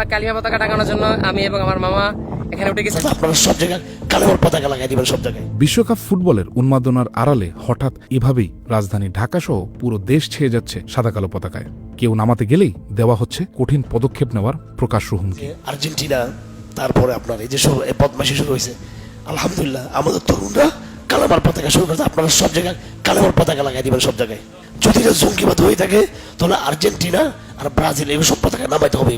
আমরা কালিমা পতাকা টাঙানোর জন্য আমি এবং আমার মামা এখানে উঠে গেছি। আপনারা সব জায়গায় কালেমার পতাকা লাগাই দিবেন সব জায়গায়। বিশ্বকাপ ফুটবলের উন্মাদনার আড়ালে হঠাৎ এভাবেই রাজধানী ঢাকা সহ পুরো দেশ ছেয়ে যাচ্ছে সাদা কালো পতাকায়। কেউ নামাতে গেলেই দেওয়া হচ্ছে কঠিন পদক্ষেপ নেওয়ার প্রকাশ্য হুমকি। আর্জেন্টিনা, তারপরে আপনার এই যে সব বদমাশি শুরু হয়েছে, আলহামদুলিল্লাহ আমাদের তরুণরা কালেমার পতাকা শুরু করেছে। আপনারা সব জায়গায় কালেমার পতাকা লাগাই দিবেন সব জায়গায়। যদি এটা জঙ্গিবাদ হয়ে থাকে তাহলে আর্জেন্টিনা আর ব্রাজিল এগুলো সব পতাকা নামাইতে হবে।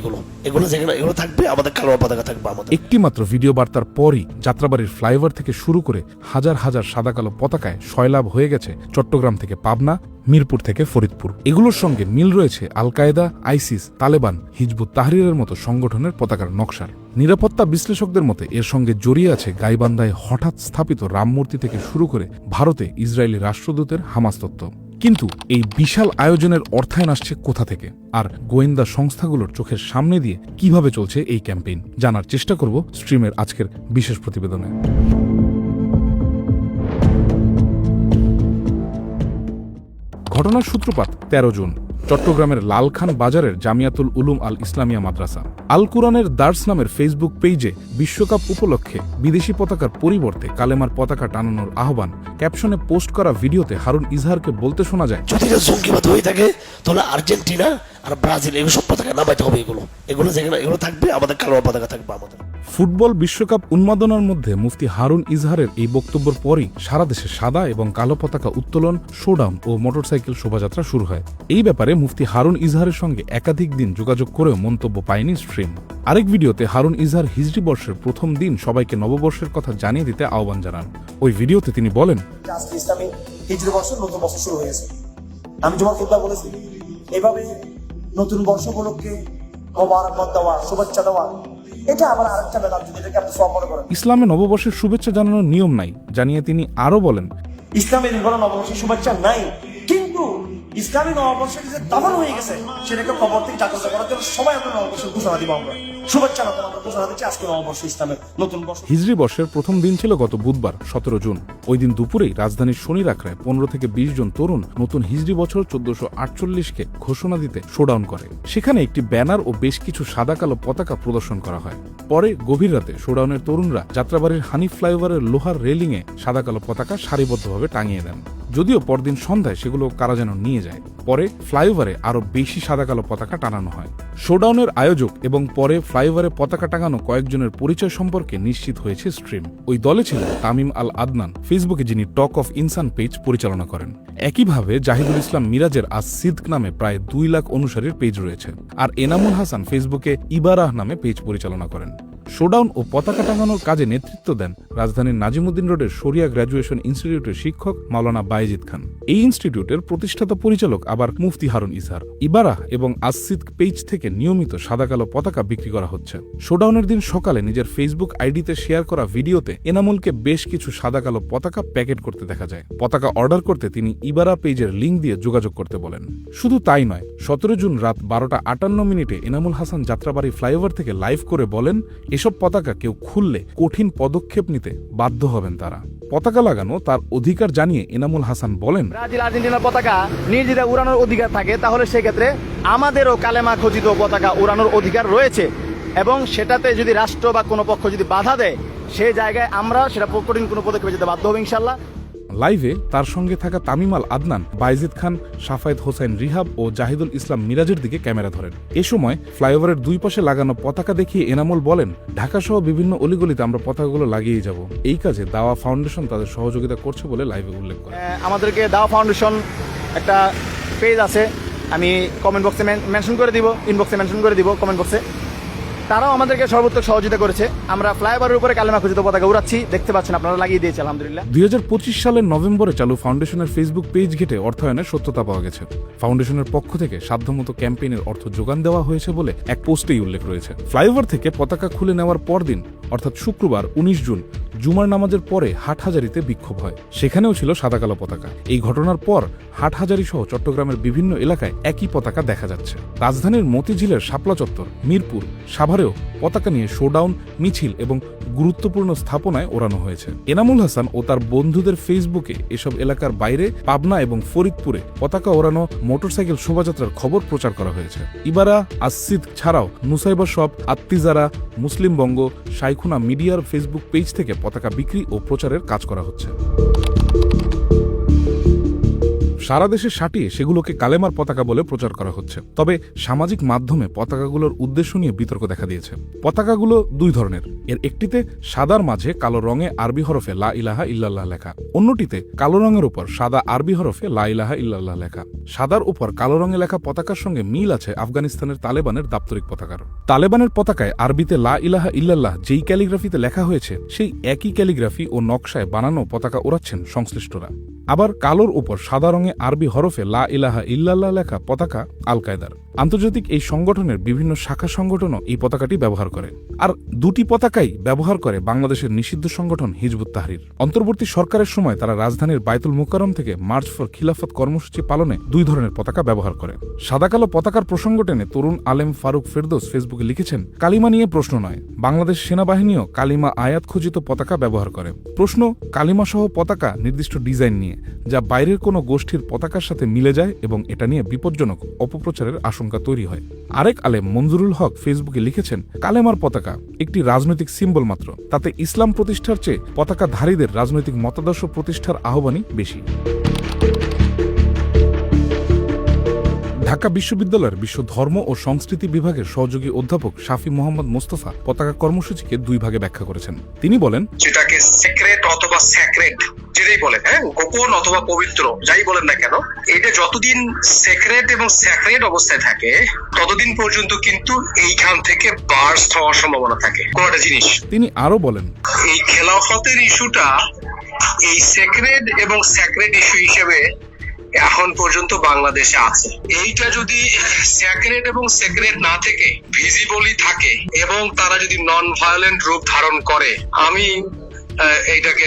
এগুলো যেখানে এগুলো থাকবে আমাদের কালেমার পতাকা থাকবে আমাদের। একটি মাত্র ভিডিও বার্তার পরই যাত্রাবাড়ির ফ্লাইওভার থেকে শুরু করে হাজার হাজার সাদা কালো পতাকায় সয়লাভ হয়ে গেছে চট্টগ্রাম থেকে পাবনা, মিরপুর থেকে ফরিদপুর। এগুলোর সঙ্গে মিল রয়েছে আল কায়েদা, আইসিস, তালেবান, হিজবুত তাহরিরের মতো সংগঠনের পতাকার নকশার। নিরাপত্তা বিশ্লেষকদের মতে এর সঙ্গে জড়িয়ে আছে গাইবান্ধায় হঠাৎ স্থাপিত রামমূর্তি থেকে শুরু করে ভারতে ইসরায়েলি রাষ্ট্রদূতের হামাস তত্ত্ব। কিন্তু এই বিশাল আয়োজনের অর্থায়ন আসছে কোথা থেকে, আর গোয়েন্দা সংস্থাগুলোর চোখের সামনে দিয়ে কিভাবে চলছে এই ক্যাম্পেইন জানার চেষ্টা করব স্ট্রিমের আজকের বিশেষ প্রতিবেদনে। ঘটনার সূত্রপাত 13 জুন চট্টগ্রামের লালখান বাজারের জামিয়াতুল উলুম আল ইসলামিয়া মাদ্রাসা। আল কুরআনের দার্স নামের ফেসবুক পেজে বিশ্বকাপ উপলক্ষে বিদেশি পতাকার পরিবর্তে কালেমার পতাকা টানানোর আহ্বান ক্যাপশনে পোস্ট করা ভিডিওতে হারুন ইজহারকে বলতে শোনা যায়, যদি এটা জঙ্গিবাদ হয়ে থাকে তাহলে আর্জেন্টিনা আর ব্রাজিল এগুলো সব পতাকা নামাইতে হবে। এগুলো যেখানে এগুলো থাকবে আমাদের কালেমার পতাকা থাকবে আমাদের। ফুটবল বিশ্বকাপ উন্মাদনার মধ্যে মুফতি হারুন ইজহারের এই বক্তব্যের পরই সারা দেশে সাদা এবং কালো পতাকা উত্তোলন, শোডাউন ও মোটরসাইকেল শোভাযাত্রা শুরু হয়। এই ব্যাপারে মুফতি হারুন ইজহারের সঙ্গে একাধিক দিন যোগাযোগ করেও মন্তব্য পায়নি স্ট্রিম। আরেক ভিডিওতে হারুন ইজহার হিজরি বর্ষের প্রথম দিন সবাইকে নববর্ষের কথা জানিয়ে দিতে আহ্বান জানান। ওই ভিডিওতে তিনি বলেন, ইসলামী হিজরি বর্ষ নতুন বছর শুরু হয়েছে। আমি জুমার খুতবা বলেছি, এভাবে নতুন বর্ষ উপলক্ষে মোবারকবাদ দেওয়া, শুভেচ্ছা দেওয়া, এটা আবার আরেকটা বেদাত, যদি এটাকে আপনি সব মনে করেন। ইসলামে নববর্ষের শুভেচ্ছা জানানোর নিয়ম নাই জানিয়ে তিনি আরো বলেন, ইসলামের কোনো নববর্ষের শুভেচ্ছা নাই, কিন্তু ইসলামী নববর্ষের যে দাফন হয়ে গেছে সেটাকে খবর থেকে জাগ্রত করার জন্য সবাই আমরা নববর্ষের ঘোষণা দিব। আমরা শুভেচ্ছা নতুন আমরা ঘোষণা দিচ্ছি আজকে নববর্ষ, ইসলামের নতুন বর্ষ। হিজরি বর্ষের প্রথম দিন ছিল গত বুধবার 17 জুন। ওই দিন দুপুরেই রাজধানীর শনির আখড়ায় 15 থেকে 20 জন তরুণ নতুন হিজরি বছর 1448কে ঘোষণা দিতে শোডাউন করে। সেখানে একটি ব্যানার ও বেশ কিছু সাদা কালো পতাকা প্রদর্শন করা হয়। পরে গভীর রাতে শোডাউনের তরুণরা যাত্রাবাড়ির হানিফ ফ্লাইওভারের লোহার রেলিংয়ে সাদা কালো পতাকা সারিবদ্ধভাবে টাঙিয়ে দেন। যদিও পরদিন সন্ধ্যায় সেগুলো কারা যেন নিয়ে যায়। পরে ফ্লাইওভারে আরো বেশি সাদা কালো পতাকা টানানো হয়। শোডাউনের আয়োজক এবং পরে ফ্লাইওভারে পতাকা টাঙানো কয়েকজনের পরিচয় সম্পর্কে নিশ্চিত হয়েছে স্ট্রিম। ওই দলে ছিল তামিম আল আদনান, ফেসবুকে যিনি টক অফ ইনসান পেজ পরিচালনা করেন। একইভাবে জাহিদুল ইসলাম মিরাজের আজ সিদ্ক নামে প্রায় 2 লাখ অনুসারীর পেজ রয়েছে। আর এনামুল হাসান ফেসবুকে ইবারাহ নামে পেজ পরিচালনা করেন। শোডাউন ও পতাকা টাঙানোর কাজে নেতৃত্ব দেন রাজধানীর নাজিমুদ্দিন রোডের শরিয়া গ্র্যাজুয়েশন ইনস্টিটিউটের শিক্ষক মাওলানা বাইজিদ খান। এই ইনস্টিটিউটের প্রতিষ্ঠাতা পরিচালক আবার মুফতি হারুন ইজহার। ইবারাহ এবং আসিদ্ক পেজ থেকে নিয়মিত সাদা কালো পতাকা বিক্রি করা হচ্ছে। শোডাউনের দিন সকালে নিজের ফেসবুক আইডিতে শেয়ার করা ভিডিওতে এনামুলকে বেশ কিছু সাদা কালো পতাকা প্যাকেট করতে দেখা যায়। পতাকা অর্ডার করতে তিনি ইবারা পেজের লিঙ্ক দিয়ে যোগাযোগ করতে বলেন। শুধু তাই নয়, 17 জুন রাত 12:58 এনামুল হাসান যাত্রাবাড়ি ফ্লাইওভার থেকে লাইভ করে বলেন, এসব পতাকা কেউ খুললে কঠিন পদক্ষেপ নিতে বাধ্য হবেন তারা। পতাকা লাগানো তার অধিকার জানিয়ে এনামুল হাসান বলেন, ব্রাজিল আর্জেন্টিনার পতাকা নির্দ্বিধা উড়ানোর অধিকার থাকে, তাহলে সেক্ষেত্রে আমাদেরও কালেমা খচিত পতাকা উড়ানোর অধিকার রয়েছে, এবং সেটাতে যদি রাষ্ট্র বা কোনো পক্ষ যদি বাধা দেয় সেই জায়গায় আমরা সেটা কঠিন কোনো পদক্ষেপে যেতে বাধ্য হবে ইনশাল্লাহ। লাইভে তার সঙ্গে থাকা তামিম আল আদনান, বাইজিদ খান, সাফায়েত হোসেন রিহাব ও জাহিদুল ইসলাম মিরাজের দিকে ক্যামেরা ধরেন। এ সময় ফ্লাইওভারের দুই পাশে লাগানো পতাকা দেখিয়ে এনামুল বলেন, ঢাকা সহ বিভিন্ন অলিগলিতে আমরা পতাকাগুলো লাগিয়ে যাব। এই কাজে দাওয়া ফাউন্ডেশন তাদের সহযোগিতা করছে বলে লাইভে উল্লেখ করে। আমাদেরকে দাওয়া ফাউন্ডেশন একটা পেজ আছে, আমি কমেন্ট বক্সে মেনশন করে দিব, ইনবক্সে মেনশন করে দিব, কমেন্ট বক্সে। তারাও আমাদেরকে সর্বোচ্চ সহযোগিতা করেছে। আমরা ফ্লাইওভারের উপরে কালেমা খচিত পতাকা উড়াচ্ছি, দেখতে পাচ্ছেন আপনারা, লাগিয়ে দিয়েছে আলহামদুলিল্লাহ। 2025 সালের নভেম্বরে চালু ফাউন্ডেশনের ফেসবুক পেজ ঘেটে অর্থায়নের সত্যতা পাওয়া গেছে। ফাউন্ডেশনের পক্ষ থেকে সাধ্যমতো ক্যাম্পেইনের অর্থ যোগান দেওয়া হয়েছে বলে এক পোস্টেই উল্লেখ রয়েছে। ফ্লাইওভার থেকে পতাকা খুলে নেওয়ার পরদিন অর্থাৎ শুক্রবার 19 জুন জুমার নামাজের পরে হাটহাজারীতে বিক্ষোভ হয়, সেখানেও ছিল সাদা কালো পতাকা। এই ঘটনার পর হাটহাজারী সহ চট্টগ্রামের বিভিন্ন এলাকায় একই পতাকা দেখা যাচ্ছে। রাজধানীর মতিঝিলের শাপলা চত্বর, মিরপুর, সাভারেও পতাকা নিয়ে শোডাউন, মিছিল এবং গুরুত্বপূর্ণ স্থাপনায় ওড়ানো হয়েছে। এনামুল হাসান ও তার বন্ধুদের ফেসবুকে এসব এলাকার বাইরে পাবনা এবং ফরিদপুরে পতাকা ওড়ানো মোটরসাইকেল শোভাযাত্রার খবর প্রচার করা হয়েছে। ইবারা, আসিদ ছাড়াও নুসাইবা শপ, আত্তিজারা, মুসলিম বঙ্গ, শাইখুনা মিডিয়ার ফেসবুক পেজ থেকে পতাকা বিক্রি ও প্রচারের কাজ করা হচ্ছে। সারা দেশে সাটিয়ে সেগুলোকে কালেমার পতাকা বলে প্রচার করা হচ্ছে। তবে সামাজিক মাধ্যমে পতাকাগুলোর উদ্দেশ্য নিয়ে বিতর্ক দেখা দিয়েছে। পতাকাগুলো দুই ধরনের। এর একটিতে সাদার মাঝে কালো রঙে আরবি হরফে লা ইলাহা ইল্লাল্লাহ লেখা, অন্যটিতে কালো রঙের উপর সাদা আরবি হরফে লা ইলাহা ইল্লাল্লাহ লেখা। সাদার উপর কালো রঙে লেখা পতাকার সঙ্গে মিল আছে আফগানিস্তানের তালেবানের দাপ্তরিক পতাকার। তালেবানের পতাকায় আরবিতে লা ইলাহা ইল্লাল্লাহ যেই ক্যালিগ্রাফিতে লেখা হয়েছে, সেই একই ক্যালিগ্রাফি ও নকশায় বানানো পতাকা ওড়াচ্ছেন সংশ্লিষ্টরা। আবার কালোর উপর সাদা রঙে আরবি হরফে লা ইলাহা ইল্লাল্লাহ লেখা পতাকা আল কায়দার। আন্তর্জাতিক এই সংগঠনের বিভিন্ন শাখা সংগঠনও এই পতাকাটি ব্যবহার করে। আর দুটি পতাকাই ব্যবহার করে বাংলাদেশের নিষিদ্ধ সংগঠন হিজবুত তাহরির। অন্তর্বর্তী সরকারের সময় তারা রাজধানীর বাইতুল মুকাররম থেকে মার্চ ফর খিলাফত কর্মসূচি পালনে দুই ধরনের পতাকা ব্যবহার করে। সাদা কালো পতাকার প্রসঙ্গ টেনে তরুণ আলেম ফারুক ফেরদৌস ফেসবুকে লিখেছেন, কালিমা নিয়ে প্রশ্ন নয়, বাংলাদেশ সেনাবাহিনীও কালিমা আয়াত খচিত পতাকা ব্যবহার করে। প্রশ্ন কালিমা সহ পতাকা নির্দিষ্ট ডিজাইন নিয়ে, যা বাইরের কোনো গোষ্ঠীর পতাকার সাথে মিলে যায় এবং এটা নিয়ে বিপজ্জনক অপপ্রচারের আশঙ্কা তৈরি হয়। আরেক আলেম মঞ্জুরুল হক ফেসবুকে লিখেছেন, কালেমার পতাকা একটি রাজনৈতিক সিম্বল মাত্র, তাতে ইসলাম প্রতিষ্ঠার চেয়ে পতাকাধারীদের রাজনৈতিক মতাদর্শ প্রতিষ্ঠার আহ্বানই বেশি। ঢাকা বিশ্ববিদ্যালয়ের বিশ্ব ধর্ম ও সংস্কৃতি বিভাগের সহযোগী অধ্যাপক শাফি মোহাম্মদ মোস্তফা পতাকা কর্মসূচিকে দুই ভাগে ব্যাখ্যা করেছেন। তিনি বলেন, যেটাকে সিক্রেট অথবা স্যাক্রেড যেটাই বলেন, গোপন অথবা পবিত্র যাই বলেন না কেন, এটা যতদিন সিক্রেট এবং স্যাক্রেড অবস্থায় থাকে ততদিন পর্যন্ত কিন্তু এইখান থেকে বার্স্ট হওয়ার সম্ভাবনা থাকে কোনটা জিনিস। তিনি আরো বলেন, এই খেলাফতের ইস্যুটা এই সিক্রেট এবং স্যাক্রেড ইস্যু হিসেবে এখন পর্যন্ত বাংলাদেশে আছে। এইটা যদি স্যাক্রেড এবং সেক্রেট না থেকে ভিজিবলি থাকে এবং তারা যদি নন ভায়োলেন্ট রূপ ধারণ করে, আমি এইটাকে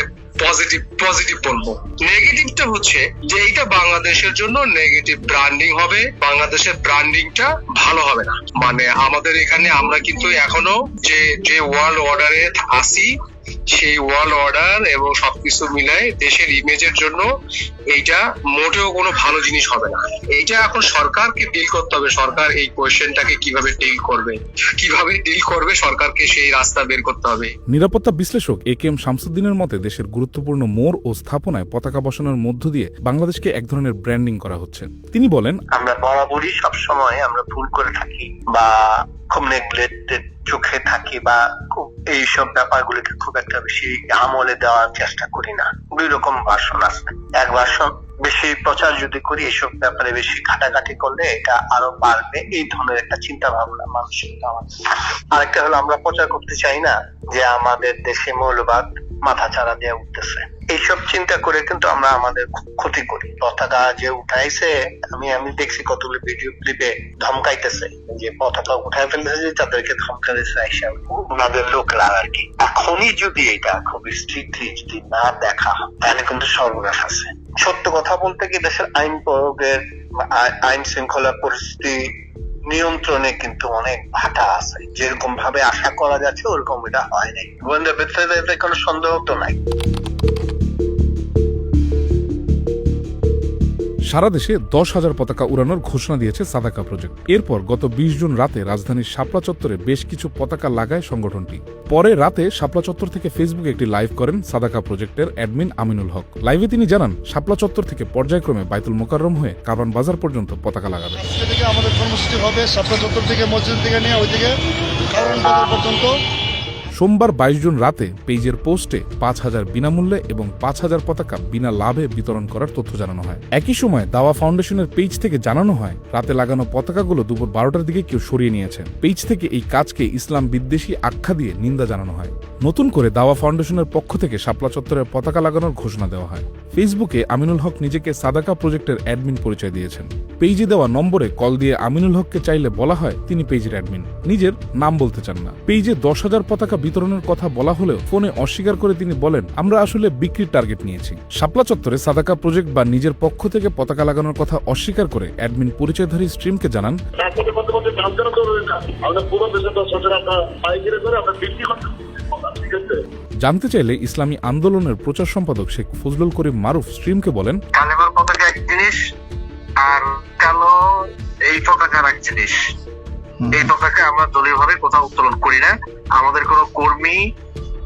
পজিটিভ বলবো। নেগেটিভটা হচ্ছে যে এইটা বাংলাদেশের জন্য নেগেটিভ ব্র্যান্ডিং হবে, বাংলাদেশের ব্র্যান্ডিংটা ভালো হবে না। মানে আমাদের এখানে আমরা কিন্তু এখনো যে ওয়ার্ল্ড অর্ডারে আসি, সেই ওয়ার্ল্ড অর্ডার এবং সবকিছু মিলাই দেশের ইমেজের জন্য এইটা মোটেও কোনো ভালো জিনিস হবে না। এইটা এখন সরকারকে ডিল করতে হবে। সরকার এই কোয়েশ্চেনটাকে কিভাবে ডিল করবে সরকারকে সেই রাস্তা বের করতে হবে। নিরাপত্তা বিশ্লেষক এ কে এম শামসুদ্দিনের মতে দেশের গুরুত্বপূর্ণ মোড় ও স্থাপনায় পতাকা বসানোর মধ্য দিয়ে বাংলাদেশকে এক ধরনের ব্র্যান্ডিং করা হচ্ছে। তিনি বলেন, আমরা বরাবরই সবসময় আমরা ভুল করে থাকি বা খুব নেগলেক্টেড চোখে থাকি বা খুব এইসব ব্যাপারগুলোকে খুব একটা বেশি আমলে দেওয়ার চেষ্টা করি না। দুই রকম ভার্সন আছে। এক ভার্সন বেশি প্রচার যদি করি, এসব ব্যাপারে বেশি ঘাটাঘাটি করলে এটা আরো বাড়বে, এই ধরনের একটা চিন্তা ভাবনা মানুষের আমাদের। আরেকটা হলো আমরা প্রচার করতে চাই না যে আমাদের দেশে মৌলবাদ মাথা চাড়া দিয়ে উঠতেছে। এইসব চিন্তা করে কিন্তু আমরা আমাদের ক্ষতি করি। পতাকা যে উঠাইছে, আমি দেখছি কতগুলো ভিডিও ক্লিপে ধমকাইতেছে যে পতাকা উঠাই ফেলতেছে, তাদেরকে ধমকাইতেছে আইসা ওনাদের লোকরা আর কি। এখনই যদি এটা খুব স্ট্রিক্টলি যদি না দেখা হয় তাহলে কিন্তু সর্বনাশ আছে। সত্য কথা বলতে কি, দেশের আইন প্রয়োগের আইন শৃঙ্খলা পরিস্থিতি নিয়ন্ত্রণে কিন্তু অনেক ভাটা আছে। যেরকম ভাবে আশা করা যাচ্ছে ওরকম এটা হয় নাই। গোয়েন্দা ব্যক্তিদের কোনো সন্দেহ তো নাই। সারা দেশে 10,000 পতাকা উড়ানোর ঘোষণা দিয়েছে সাদাকা প্রজেক্ট। এরপর গত 20 জুন রাতে রাজধানীর শাপলা চত্বরে বেশ কিছু পতাকা লাগায় সংগঠনটি। পরে রাতে শাপলা চত্বর থেকে ফেসবুকে একটি লাইভ করেন সাদাকা প্রজেক্টের অ্যাডমিন আমিনুল হক। লাইভে তিনি জানান, শাপলা চত্বর থেকে পর্যায়ক্রমে বাইতুল মোকাররম হয়ে কারওয়ান বাজার পর্যন্ত পতাকা লাগাবে। আমাদের কর্মসূচি হবে শাপলা চত্বর থেকে মসজিদ থেকে নিয়ে ওইদিকে কারওয়ান বাজার পর্যন্ত। সোমবার 22 জুন রাতে পেজের পোস্টে 5,000 বিনামূল্যে এবং 5,000 পতাকা বিনা লাভে বিতরণ করার তথ্য জানানো হয়। একই সময় দাওয়া ফাউন্ডেশনের পেজ থেকে জানানো হয়, রাতে লাগানো পতাকাগুলো দুপুর 12টার দিকে কেউ সরিয়ে নিয়েছে। পেজ থেকে এই কাজকে ইসলাম বিদ্বেষী আখ্যা দিয়ে নিন্দা জানানো হয়। নতুন করে দাওয়া ফাউন্ডেশনের পক্ষ থেকে শাপলা চত্বরে পতাকা লাগানোর ঘোষণা দেওয়া হয়। ফেসবুকে আমিনুল হক নিজেকে সাদাকা প্রজেক্টের অ্যাডমিন পরিচয় দিয়েছেন। পেজে দেওয়া নম্বরে কল দিয়ে আমিনুল হককে চাইলে বলা হয় তিনি পেজের অ্যাডমিন, নিজের নাম বলতে চান না। পেজে 10,000 পতাকা বিতরণের কথা বলা হলেও ফোনে অস্বীকার করে তিনি বলেন, আমরা আসলে বিক্রির টার্গেট নিয়েছি। শাপলা চত্বরে সাদাকা প্রজেক্ট বা নিজের পক্ষ থেকে পতাকা লাগানোর কথা অস্বীকার করে অ্যাডমিন পরিচয়ধারী স্ট্রিমকে জানান, জানতে চাইলে ইসলামী আন্দোলনের প্রচার সম্পাদক শেখ ফজলুল করিম মারুফ স্ট্রিমকে বলেন, কালেমার পতাকা এক জিনিস আর কালো এই পতাকার এক জিনিস। এই পতাকা আমরা দলীয় ভাবে কোথাও উত্তোলন করি না, আমাদের কোনো কর্মী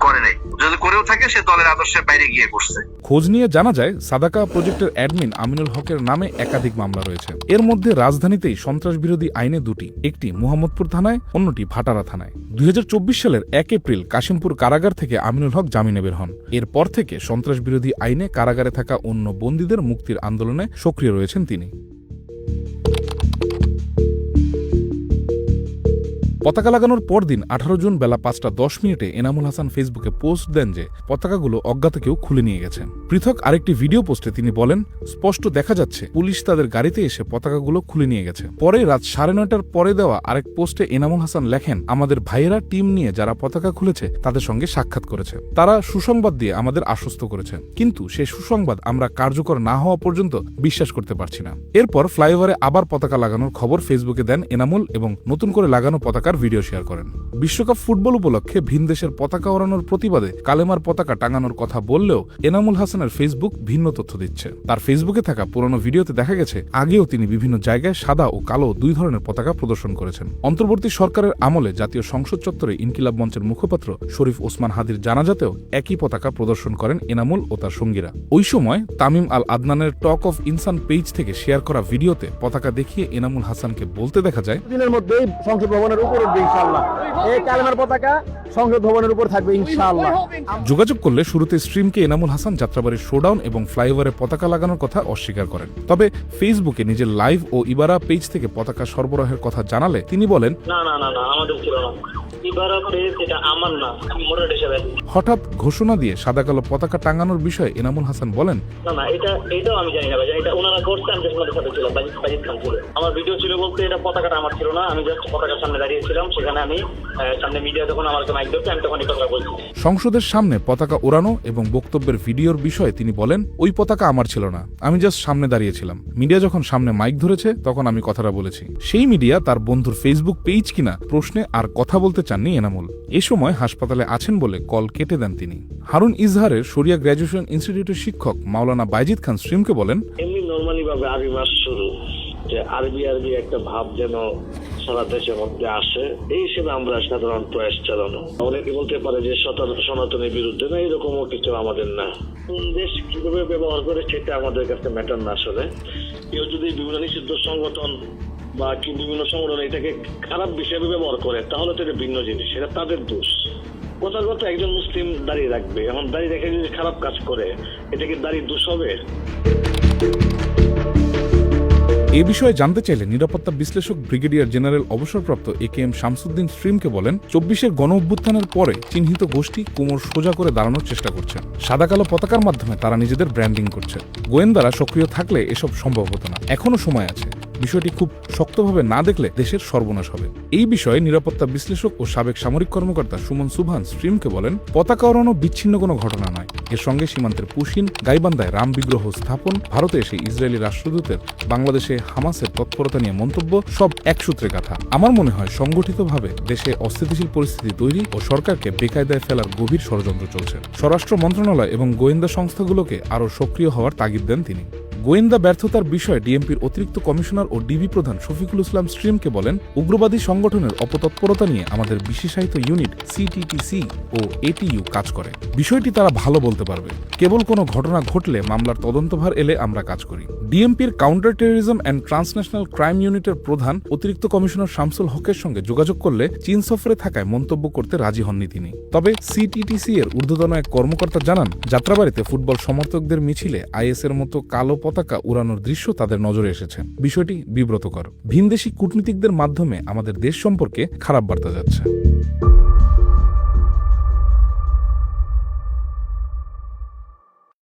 করে নাই, যদি করেও থাকে সে দলের আদর্শের বাইরে গিয়ে করছে। খোঁজ নিয়ে জানা যায় সাদাকা প্রজেক্টের অ্যাডমিন আমিনুল হকের নামে একাধিক মামলা রয়েছে। এর মধ্যে রাজধানীতেই সন্ত্রাস বিরোধী আইনে দুটি, একটি মোহাম্মদপুর থানায়, অন্যটি ভাটারা থানায়। 2024 সালের 1 এপ্রিল কাশিমপুর কারাগার থেকে আমিনুল হক জামিনে বের হন। এরপর থেকে সন্ত্রাস বিরোধী আইনে কারাগারে থাকা অন্য বন্দীদের মুক্তির আন্দোলনে সক্রিয় রয়েছেন তিনি। পতাকা লাগানোর পরদিন 18 জুন বেলা 5:10 এনামুল হাসান ফেসবুকে পোস্ট দেন যে পতাকাগুলো অজ্ঞাত কেউ খুলে নিয়ে গেছেন। পৃথক আরেকটি ভিডিও পোস্টে তিনি বলেন, স্পষ্ট দেখা যাচ্ছে পুলিশ তাদের গাড়িতে এসে পতাকাগুলো খুলে নিয়ে গেছে। পরে রাত 9:30টার পরে দেওয়া আরেক পোস্টে এনামুল হাসান লেখেন, আমাদের ভাইয়েরা টিম নিয়ে যারা পতাকা খুলেছে তাদের সঙ্গে সাক্ষাৎ করেছে, তারা সুসংবাদ দিয়ে আমাদের আশ্বস্ত করেছে, কিন্তু সেই সুসংবাদ আমরা কার্যকর না হওয়া পর্যন্ত বিশ্বাস করতে পারছি না। এরপর ফ্লাইওভারে আবার পতাকা লাগানোর খবর ফেসবুকে দেন এনামুল এবং নতুন করে লাগানো পতাকা ভিডিও শেয়ার করেন। বিশ্বকাপ ফুটবল উপলক্ষে ভিন দেশের পতাকা ওড়ানোর প্রতিবাদে কালেমার পতাকা টাঙানোর কথা বললেও এনামুল হাসানের ফেসবুক ভিন্ন তথ্য দিচ্ছে। তার ফেসবুকে থাকা পুরনো ভিডিওতে দেখা গেছে আগেও তিনি বিভিন্ন জায়গায় সাদা ও কালো দুই ধরনের পতাকা প্রদর্শন করেছেন। অন্তর্বর্তী সরকারের আমলে জাতীয় সংসদ চত্বরে ইনকিলাব মঞ্চের মুখপাত্র শরীফ ওসমান হাদির জানাজাতেও একই পতাকা প্রদর্শন করেন এনামুল ও তার সঙ্গীরা। ওই সময় তামিম আল আদনানের টক অফ ইনসান পেজ থেকে শেয়ার করা ভিডিওতে পতাকা দেখিয়ে এনামুল হাসানকে বলতে দেখা যায়, দিনের মধ্যেই সংসদ ভবনের উপর উঠবে ইনশাআল্লাহ, এই কালেমার পতাকা সংসদ ভবনের উপর থাকবে ইনশাআল্লাহ। যোগাযোগ করলে শুরুতে স্ট্রিমকে এনামুল হাসান যাত্রাবাড়ির শোডাউন এবং ফ্লাইওভারে পতাকা লাগানোর কথা অস্বীকার করেন। তবে ফেসবুকে নিজের লাইভ ও ইবারা পেজ থেকে পতাকা সরবরাহের কথা জানালে তিনি বলেন, না আমাদের ছিল না, ইবারা পেজ এটা আমার না, আমি মোডারেট হিসেবে। হঠাৎ ঘোষণা দিয়ে সাদা কালো পতাকা টাঙানোর বিষয়ে এনামুল হাসান বলেন, না এটাও আমি জানি না ভাই, এটা ওনারা করতে, আমি জাস্ট ওনাদের সাথে ছিলাম, বাজিদ খান ছিল আমার ভিডিও ছিল বলতে, এটা পতাকাটা আমার ছিল না, আমি জাস্ট পতাকার সামনে দাঁড়িয়েছিলাম, সেখানে আমি সামনে মিডিয়া যখন আমাকে মাইক ধরছে আমি তখন এই কথা বলছি। সংসদের সামনে পতাকা ওড়ানো এবং বক্তব্যের ভিডিওর বিষয়ে তিনি বলেন, ওই পতাকা আমার ছিল না, আমি জাস্ট সামনে দাঁড়িয়েছিলাম, মিডিয়া যখন সামনে মাইক ধরেছে তখন আমি কথাটা বলেছি। সেই মিডিয়া তার বন্ধুর ফেসবুক পেজ কিনা প্রশ্নে আর কথা বলতে চাননি এনামুল। এ সময় হাসপাতালে আছেন বলে কল কেটে দেন তিনি। হারুন ইজহারের শরিয়া গ্র্যাজুয়েশন ইনস্টিটিউটের শিক্ষক মাওলানা বাইজিদ খান স্ট্রিমকে বলেন, এমনি নরমালি ভাবে আরবি মাস শুরু, যে আরবি একটা ভাব যেন সারা দেশের মধ্যে আসে, এই হিসেবে আমরা সাধারণ প্রয়াস চালানো। অনেকে বলতে পারে যে সনাতনের বিরুদ্ধে, না, এরকমও কিছু আমাদের না। দেশ কিভাবে ব্যবহার করে সেটা আমাদের কাছে ম্যাটার না। আসলে কেউ যদি বিভিন্ন নিষিদ্ধ সংগঠন বা বিভিন্ন সংগঠন এটাকে খারাপ হিসেবে ব্যবহার করে তাহলে তো এটা ভিন্ন জিনিস, সেটা তাদের দোষ। কথার কথা একজন মুসলিম দাঁড়িয়ে রাখবে, এখন দাঁড়িয়ে রেখে যদি খারাপ কাজ করে এটা কি দাঁড়িয়ে দোষ হবে? এ বিষয়ে জানতে চাইলে নিরাপত্তা বিশ্লেষক ব্রিগেডিয়ার জেনারেল অবসরপ্রাপ্ত AKM শামসুদ্দিন স্ট্রিমকে বলেন, 24-এর গণ অভ্যুত্থানের পরে চিহ্নিত গোষ্ঠী কোমর সোজা করে দাঁড়ানোর চেষ্টা করছে, সাদা কালো পতাকার মাধ্যমে তারা নিজেদের ব্র্যান্ডিং করছে। গোয়েন্দারা সক্রিয় থাকলে এসব সম্ভব হতো না, এখনো সময় আছে। বিষয়টি খুব শক্তভাবে না দেখলে দেশের সর্বনাশ হবে। এই বিষয়ে নিরাপত্তা বিশ্লেষক ও সাবেক সামরিক কর্মকর্তা সুমন সুবহান স্ট্রিমকে বলেন, পতাকা ওড়ানো বিচ্ছিন্ন কোনো ঘটনা নয়, এর সঙ্গে সীমান্তের পুশিন, গাইবান্ধায় রাম বিগ্রহ স্থাপন, ভারতে এসে ইসরায়েলি রাষ্ট্রদূতের বাংলাদেশে হামাসের তৎপরতা নিয়ে মন্তব্য সব এক সূত্রে গাথা। আমার মনে হয় সংগঠিতভাবে দেশে অস্থিতিশীল পরিস্থিতি তৈরি ও সরকারকে বেকায়দায় ফেলার গভীর ষড়যন্ত্র চলছে। স্বরাষ্ট্র মন্ত্রণালয় এবং গোয়েন্দা সংস্থাগুলোকে আরও সক্রিয় হওয়ার তাগিদ দেন তিনি। গোয়েন্দা ব্যর্থতার বিষয়ে ডিএমপির অতিরিক্ত কমিশনার ও ডিবি প্রধান শফিকুল ইসলাম স্ট্রিমকে বলেন, উগ্রবাদী সংগঠনের অপতৎপরতা নিয়ে আমাদের বিশেষায়িত ইউনিট CTTC ও ATU কাজ করে। বিষয়টি তারা ভালো বলতে পারবে। কেবল কোনো ঘটনা ঘটলে মামলার তদন্তভার এলে আমরা কাজ করি। ডিএমপির counter terrorism and transnational crime ইউনিটের প্রধান অতিরিক্ত কমিশনার শামসুল হকের সঙ্গে যোগাযোগ করলে চীন সফরে থাকায় মন্তব্য করতে রাজি হননি তিনি। তবে CTTC এর ঊর্ধ্বতন এক কর্মকর্তা জানান, যাত্রাবাড়িতে ফুটবল সমর্থকদের মিছিলে IS এর মতো কালো পতাকা উড়ানোর দৃশ্য তাদের নজরে এসেছে। বিষয়টি বিব্রতকর। ভিনদেশী কূটনীতিকদের মাধ্যমে আমাদের দেশ সম্পর্কে খারাপ বার্তা যাচ্ছে।